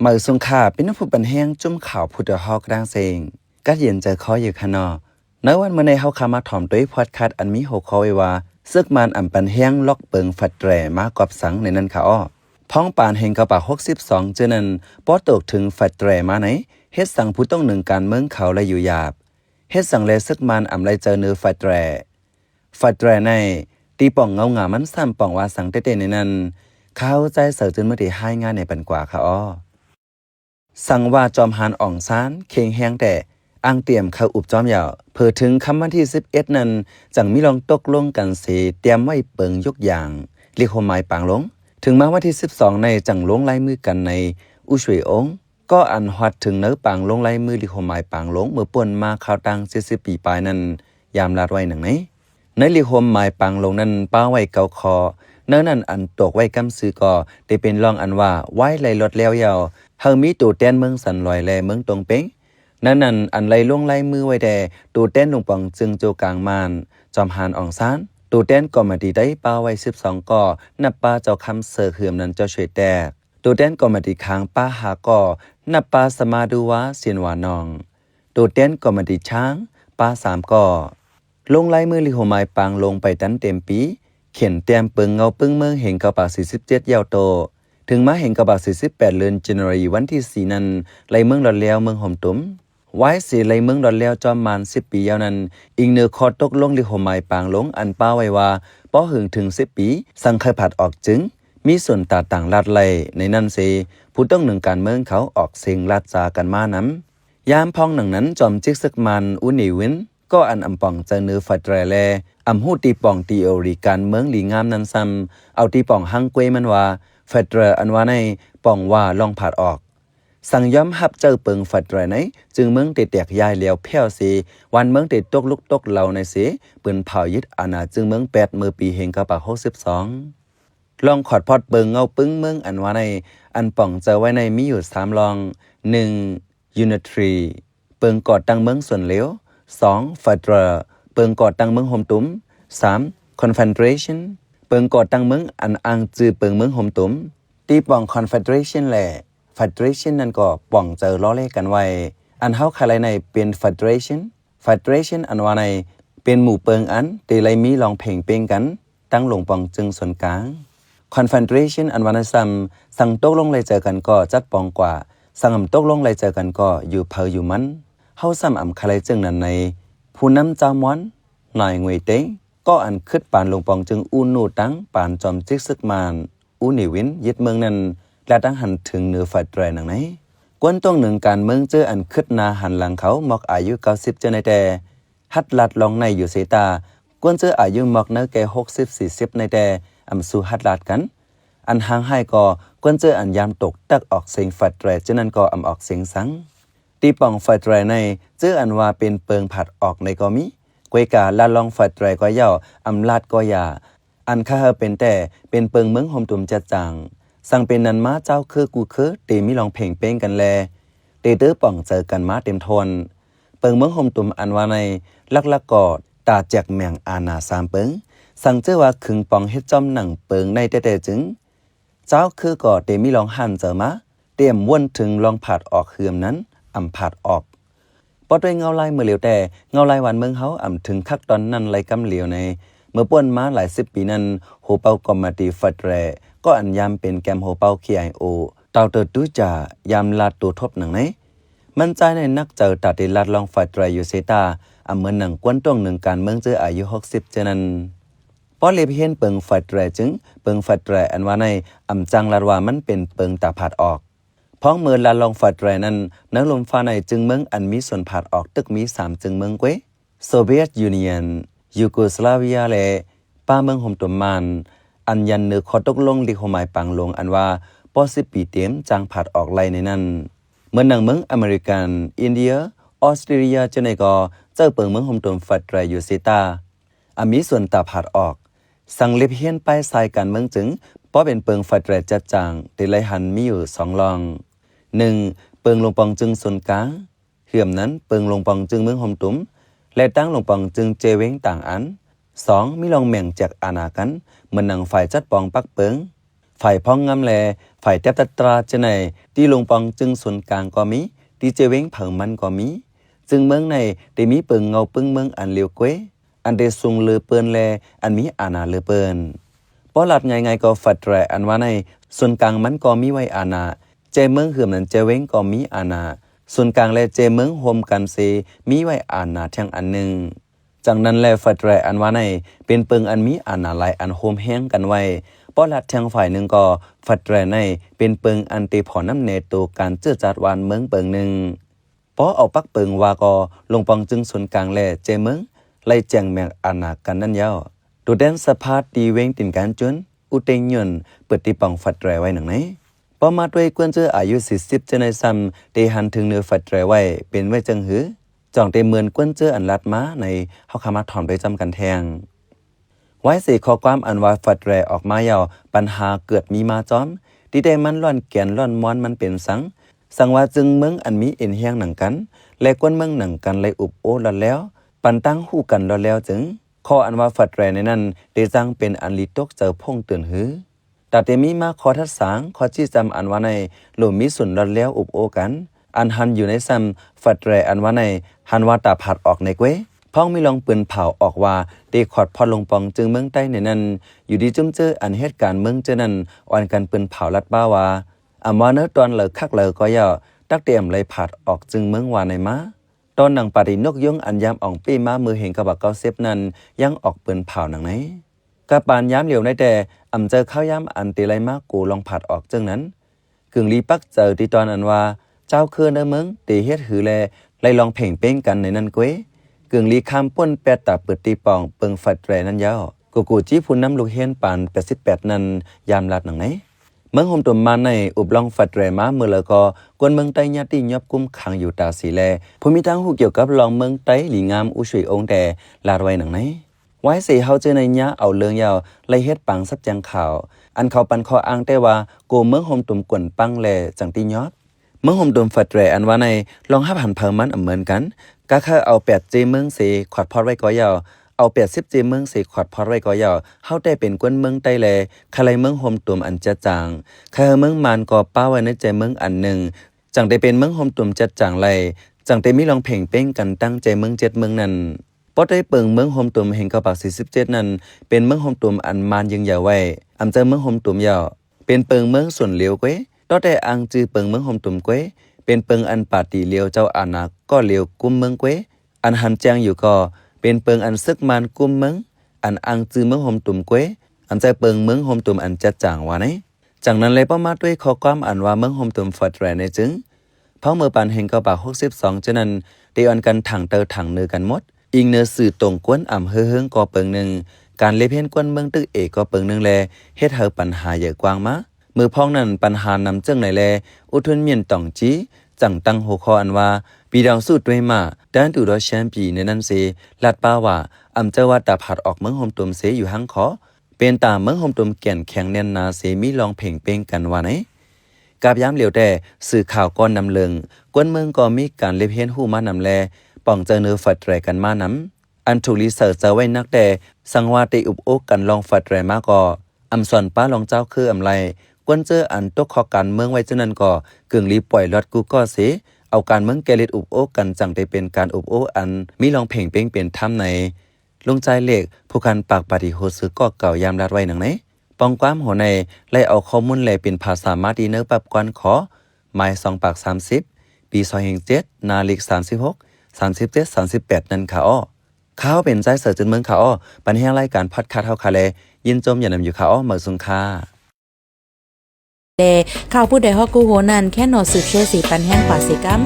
มือสงขาเป็นผู้บันแห้งจุ่มข่าวพุทธฮอกร่างเซงกัดเย็นเจอคออยู่ขนอในวันเมื่อในเฮาคามาถ่อมด้วยพอดคาสต์อันมีหัวข้อไว้ว่าซึกมันอ่ำปันแห้งล็อกเปิงฝัดแตรมากอบสังในนั้นค่ะอ้อพ้องปานแห่งกระปาก62เจนั้นป้อตกถึงฝัดแตรมาไหนเฮ็ดสั่งผู้ต้องหนึ่งการเมืองเขาและอยู่หยาบเฮ็ดสั่งแลซึกมันอ่ำไรเจอเนื้อฝัดแตรในตีป่องเงาหงามันซ้ำป่องว่าสังเต้ๆในนั้นเข้าใจเสือจนเมื่อได้ให้งานในปันกว่าค่ะอ้อสั่งว่าจอมหานอ่องซานเคียงแห้งแต่อ้างเตรียมเข้าอุบจอมยาวเพื่อถึงคำวันที่11นั้นจังมีลองตกลงกันเสียเตรียมไว้เปิงยกอย่างเรียกโฮมายปางลงถึงมาวันที่12ในจังลงลายมือกันในอุชวยองค์ก็อันฮอดถึงเนื้อปางลงลายมือเรียกโฮมายปางลงเมื่อป่วนมาข่าวตัง40ปีปลายนั้นยามลาดไว้หนังไหนในเรียกโฮมายปางลงนั้นป้าไว้เกาคอเนื้อนั้นอันตกไว้กำซื้อก็ได้เป็นรองอันว่าไว้ไหลลดแล้วยาวเฮามีตู่แตนเมืองสันลอยแลเมืองตรงเป้งนั้นอันไหลลงไหลมือไว้แต่ตู่แตนลงปองจึงโจกลางมานจอมหานอ่องซานตู่แตนก็มาดีได้ป้าไว้12ก็นับป้าเจ้าคำเสือเหือมนั้นเจ้าช่วยแตกตู่แตนก็มาดีค้างป้าหาก็นับป้าสมาดูวะเสียนวานองตู่แตนก็มาดีช้างป้า3ก็ลงไหลมือลิโหมายปางลงไปตันเต็มปีเขียนเตรียมเปิงเงาปึ้งเมืองเห็นกระปาก47ยาวโตถึงมาเห็นกระบะ48เดือนจันวารีวันที่4นั้นไลเมืองดอนแล้วเมืองห่มตุ้มไว้สิไลเมืองดอนแล้วจอมมาน10ปียาวนั้นอิงเนื้อคอตกลงลิโหมายปางลงอันป้าไว้ว่าป้อหึงถึง10ปีสังเคยผัดออกจึงมีส่วนต่างลัดไลในนั้นเสผู้ต้องหนึ่งการเมืองเขาออกเสียงลัดจากันมาน้ำยามพองหนังนั้นจอมจิกซึกมันอุนิวินก็อันอำป่องเจอเนื้อฝัดแรแลอำหูตีป่องตีโอริการเมืองหลีงามนั้นซ้ำเอาตีป่องหังเกวมันว่าเฟดเรอันว่าในป่องว่าลองผาดออกสั่งย้อมหับเจอเปิงเฟดเรไหนจึงเมืองติดแตกยายเลียวเพี้ยวสีวันเมืองติดตกลุกตกเหล่าในสีปืนเผายึดอาณาจึงเมือง8มือปีเฮงกระปาก62ลองขอดพอดเปิงเงาปึ้งเมืองอันว่าในอันป่องเจอไว้ในมีอยู่3ลอง1 Unitary เปิงกอดตั้งเมืองส่วนเหลว2 Federal เปิงกอดตั้งเมืองโฮมตุ้ม3 Confederationเปิงกอดตั้งเมืองอันอังจือเปิงเมืองโฮมตุ้มตีป่อง Confederation แหละ Federation นั่นก็ป่องเจอล้อเล่กันไว้อันเฮาคาไลในเป็น Federation อันว่าในเป็นหมู่เปิงอันตีไลมีลองเพ่งเป้งกันตั้งลงป่องจึงส่วนกลาง Confederation อันว่าในสั่งตกลงเลยเจอกันก็จัดป่องกว่าสั่งตกลงเลยเจอกันก็อยู่เพออยู่มันเฮาซ้ำคาไลจึงนั้นในผู้นำเจ้ามอนหน่อยงวยเต้งก็อันคึดปานลงปองจึงอูนูตั้งปานจอมจิกซึกมานอูนิวินยึดเมืองนั้นและตั้งหันถึงเนื้อฝัดแรนังไหนกวนต้องหนึ่งการเมืองเจออันคึดนาหันหลังเขามอกอายุ90เจอในแต่ฮัดลัดลองในอยู่เสตากวนเจออายุมอกเนื้อแก่60-40ในแต่อำสู่ฮัดลัดกันอันห่างให้ก็กวนเจออันยามตกตักออกเสียงฝัดแรเจนั้นก็อำออกเสียงสังตีป่องฝัดแรในเจออันว่าเป็นเปิงผัดออกในก็มีกวยกาลาลองฝัดแรก็ย่ออำลาดก็ยาอันข้าเฮเป็นแต่เป็นเปิงเมืองโฮมตุ่มจัดจังสั่งเป็นนันมาเจ้าคือกูคือเตมีลองเพ่งเป้งกันแลเตเตอป่องเจอกันมาเต็มทนเปิงเมืองโฮมตุ่มอันว่าในลักกอดตาแจกแมงอาณา3เปิงสั่งเจอว่าขึงป่องเฮ็ดจอมหนังเปิงในแต่จึงเจ้าคือก็เตมีลองหันเจอมาเตรียมวนถึงลองผาดออกเฮือมนั้นอำผาดออกปอด้วยเงาลายเมื่อเหลียวแต่เงาลายวันเมืองเฮาอ่ำถึงคักตอนนั้นไหลกำเหลียวในเมื่อป่วนมาหลาย10ปีนั้นโฮเปากอมมาตีฟัดแรก็อันยามเป็นแกมโฮเปา KIO เตาเตอตู้จ่ายามลาดตัวทบหนังไหนมันใจในนักเจอตัดได้ลาดลองฟัดแรอยู่เซตาอำเหมือนหนังกวนต้องหนึ่งการเมืองเจออายุ60เจนั้นปอเลเพียนเปิงฟัดแรจึงเปิงฟัดแรอันว่าในอำจังลาดว่ามันเป็นเปิงตาผาดออกพ้องเมื่อลาลองฝัดแรนั้นนักลมฟ้าในจึงเมืองอันมีส่วนผาดออกตึกมี3จึงเมืองเกวโซเวียตยูเนียนยูโกสลาเวียและป้าเมืองโฮมตุมมานอันยันเนื้อขอตกลงลิโฮมายปังลงอันว่าปอ10ปีเต็มจางผาดออกไล่ในนั้นเมื่อหนังเมืองอเมริกันอินเดียออสเตรเลียจะในก็เจ้าเปิงเมืองโฮมตุมฝัดแรอยู่เซตาอันมีส่วนตาผาดออกสั่งเล็บเฮียนไปใส่กันเมืองจึงป้อเป็นเปิงฝัดแรจัดจางแต่ไลหันมีอยู่2ลอง1เปิงลงปองจึงส่วนกลางเหื่อมนั้นเปิงลงปองจึงเมืองโฮมตุ้มและตั้งลงปองจึงเจเว้งต่างอัน2มีลองแม่งจากอาณากันเหมือนหนังฝ่ายจัดปองปักเปิง ฝ่ายพ้องงำแลฝ่ายแทบตัตราจะไหนที่ลงปองจึงส่วนกลางก็มีที่เจเว้งเผิงมันก็มีจึงเมืองในได้มีเปิงเงาปึ้งเมืองอันเลียวเกวอันเดซุงเลือเปิ้นแลอันมีอาณาเลือเปิ้นป้อหลัดไงก็ฟัดแรอันว่าในส่วนกลางมันก็มีไว้อาณาเจเมืองเหือมนั้นเจเว้งก็มีอาณาส่วนกลางและเจเมืองโฮมกันเซมีไว้อาณาทั้งอันหนึ่งจากนั้นแลฟัดแรอันว่าในเป็นเปิงอันมีอาณาหลายอันโฮมแห้งกันไว้ป้อหลัดทางฝ่ายหนึ่งก็ฟัดแรในเป็นเปิงอันเตพอน้ำเนโตการเจื้อจัดวานเมืองเปิงหนึ่งป้อเอาปักเปิงว่าก็ลงปองจึงส่วนกลางและเจเมืองไล่แจงแมงอาณากันนั่นยาวตัวแดนสภาพตีเวงตินการจนอุเตงยนเปิดตีปองฟัดแรไว้หนังไหนพอมาด้วยกวนเจออายุ40จะในซ้ำเตหันถึงเนื้อฟัดแรไว้เป็นไว้จังหือจ่องเตเหมือนกวนเจออันลัดม้าในเฮาคามาถอมโดยจำกันแทงไว้สี่ข้อความอันว่าฟัดแรออกมายาวปัญหาเกิดมีมาจอมที่ได้มันล่อนแกนล่อนม้อนมันเป็นสังว่าจึงเมืองอันมีเอ็นเฮียงหนังกันและกวนเมืองหนังกันเลยอุบโอลันแล้วปันตั้งคู่กันแล้วจึงข้ออันว่าฟัดแรในนั้นได้จังเป็นอันลิตกเจอพงเตือนหือแต่เตมีมาขอทัดสางขอจี้จำอันว่าในหลุมมีสุนแล้วอุบโอกันอันหันอยู่ในซ้ำฟัดแรอันว่าในหันว่าตาผัดออกในเว้พ้องมีลองปืนเผาออกว่าเตขอดพอลงปองจึงเมืองใต้ในนั้นอยู่ดีจุ้มเจออันเหตุการณ์เมืองเจนั้นอ่อนกันปืนเผาลัดบ้าว่าอำว่าเนื้อตอนเหลือคักเหลือก็ย่อตักเตรียมเลยผัดออกจึงเมืองว่าในมาตอนหนังปารินกยงอันยามอ่องปี้มามือเห็นกระบักเกาเซฟนั้นยังออกปืนเผาหนังไหนกระปานย้ำเหลียวในแต่เจอข้าวย้ำอันตีไรมากกูลองผัดออกจึงนั้นกึ่งรีปักเจอที่ตอนอันว่าเจ้าคืนเด้อเมืองตีเฮ็ดหือแลไล่ลองเพ่งเป้งกันในนั้นเก้กึ่งรีคำป้นแปดตาเปิดตีปองเปิงฟัดแรนั้นยาวกูจี้พูนน้ำลูกเฮียนปาน88นั้นยามลัดหนังไหนเมืองโฮมตุ่มมาในอุบลองฟัดแรมาเมื่อแล้วก็กวนเมืองใต้ญาติยอบกุมขังอยู่ตาสีแลผู้มีทางหูเกี่ยวกับลองเมืองใต้หลีงามอุชุยองแต่ลาดไว้หนังไหนไว้สิเฮาเจอในญาเอาเลืองยาวไล่เฮ็ดปังซับจังข่าวอันเขาปันคออ้างแต่ว่าโกเมืองโฮมตุ่มกวนปังแลจังตียอดเมืองโฮมตุ่มฟัดแรอันว่าในลองหับหันเพิ่มมันเหมือนกันก็คือเอา8เจเมืองเสขอดพอดไว้ก็ยาวเอา80เจเมืองเสขอดพอดไว้ก็ยาวเฮาได้เป็นกวนเมืองใต้แลคาไลเมืองโฮมตุ่มอันจะจางคาเมืองมานก็ป้าไว้ในใจเมืองอันหนึ่งจังได้เป็นเมืองโฮมตุ่มจัดจางไลจังได้มีลองเพ่งเป้งกันตั้งใจเมือง7เมืองนั้นปอได้เปิงเมืองโฮมตุ่มแห่งกระปัก47นั้นเป็นเมืองโฮมตุ่มอันมานยิงใหญ่ไว้เจอเมืองโฮมตุ่มยาวเป็นเปิงเมืองส่วนเหลียวเก้ตอได้อังจือเปิงเมืองโฮมตุ่มเก้เป็นเปิงอันปาตีเลียวเจ้าอาณาก็เลียวกุมเมืองเก้อันหันแจงอยู่ก็เป็นเปิงอันซึกมานกุมเมืองอันอังจือเมืองโฮมตุ่มเก้อันใจเปิงเมืองโฮมตุ่มอันจัดจางว่าไหนจากนั้นเลยป้ามาด้วยข้อความอันว่าเมืองโฮมตุ่มฟัดแรในจึงเพราะเมื่อปานแห่งกระปัก62ฉะนั้นได้อ่อนกันถังเตอถังเนื้อกันหมดอิงเนื้อสื่อตรงกวนเฮืองก็เปิงหนึ่งการเลเพียนกวนเมืองตึกเอกก็เปิงหนึ่งแลเฮ็ดเฮาปัญหาเยอะกว้างมามือพ้องนั้นปัญหานำเจ้งไหนแลอุทุนเมียนต่องจีจังตั้งหัวข้ออันว่าปีดาวสู้ด้วยมาด้านตุรแชมปีในนั้นเสลัดป้าว่าเจอว่าตาผัดออกเมืองโฮมตุ่มเสอยู่หังขอเป็นตาเมืองโฮมตุ่มแก่นแข็งแน่นนาเสมีลองเพ่งเป้งกันว่าไหนกาบย้ำเหลียวแต่สื่อข่าวก้อนนำเลิงกวนเมืองก็มีการเลเพียนหู้มานำแลป่องเจอเนื้อฟัดแรกันมานำอันถูกรีเสิร์ชเจอไว้นักแต่สังวาติอุบโอกกันลองฟัดแรมาก็ส่วนป้าลองเจ้าคือไรกวนเจออันตกขอการเมืองไว้จนนั้นก็กึ่งรีปล่อยลอดกูก็เสเอาการเมืองแกลิดอุบโอกกันจังได้เป็นการอุบโออันมีลองเพ่งเป้งเป็นถ้ำในลงใจเหล็กผู้คันปากปฏิโหซื้อก็เก่ายามรัดไว้หนังไหนปองความหัวในไล่เอาข้อมูลแลเป็นภาษามาดีเนอร์ปับกวนขอหมาย2 ปาก 30ปี2007นาฬิก36 37 38นั่นค่ะอ้อข้าวเป็นใจเสือจนเมืองค่ะอ้อปันแห้งรายการพอดคาสต์เฮาคาเลยินจมอย่านำอยู่ค่ะอ้อเหมือสุงค่ะข่าวผู้ใดฮอกกูโหนันแค่หนอสืบเชื่อสีปันแห้งป่าสีกัม